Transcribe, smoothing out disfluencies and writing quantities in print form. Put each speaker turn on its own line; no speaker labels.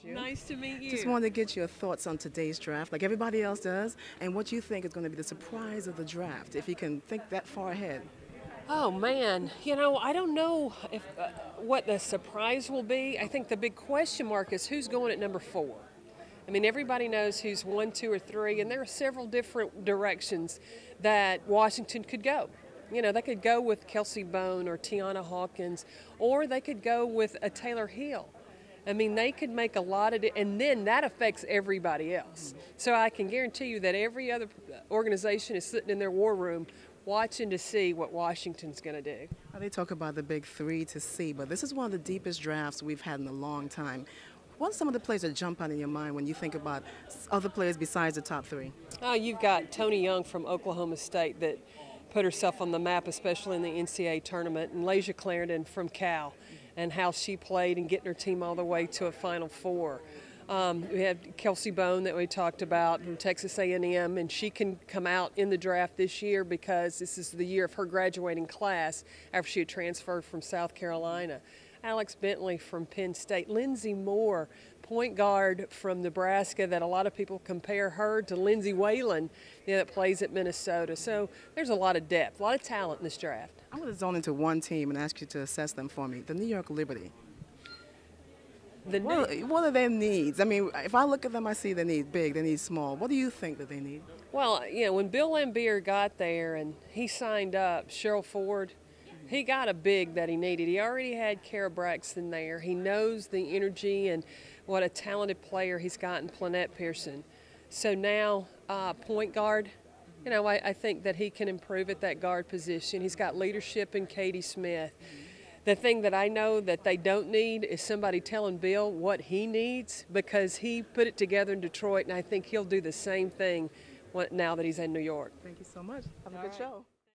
you.
Nice to meet you.
Just wanted to get your thoughts on today's draft, like everybody else does, and what you think is going to be the surprise of the draft, if you can think that far ahead.
Oh man, I don't know if what the surprise will be. I think the big question mark is who's going at number 4. I mean, everybody knows who's 1, 2, or 3, and there are several different directions that Washington could go. They could go with Kelsey Bone or Tiana Hawkins, or they could go with a Taylor Hill. I mean, they could make a lot of and then that affects everybody else. So I can guarantee you that every other organization is sitting in their war room watching to see what Washington's going to do.
They talk about the big 3 to see, but this is one of the deepest drafts we've had in a long time. What are some of the players that jump out in your mind when you think about other players besides the top 3?
Oh, you've got Tony Young from Oklahoma State that put herself on the map, especially in the NCAA tournament, and Lasia Clarendon from Cal, and how she played and getting her team all the way to a Final Four. We had Kelsey Bone that we talked about from Texas A&M, and she can come out in the draft this year because this is the year of her graduating class after she had transferred from South Carolina. Alex Bentley from Penn State. Lindsey Moore, point guard from Nebraska, that a lot of people compare her to Lindsay Whalen, that plays at Minnesota. So there's a lot of depth, a lot of talent in this draft.
I'm going to zone into one team and ask you to assess them for me, the New York Liberty. What are their needs? I mean, if I look at them, I see they need big, they need small. What do you think that they need?
Well, when Bill Laimbeer got there and he signed up Cheryl Ford, he got a big that he needed. He already had Kara Braxton there. He knows the energy and what a talented player he's got in Planette Pearson. So now, point guard, I think that he can improve at that guard position. He's got leadership in Katie Smith. The thing that I know that they don't need is somebody telling Bill what he needs, because he put it together in Detroit, and I think he'll do the same thing now that he's in New York.
Thank you so much. Have a good show.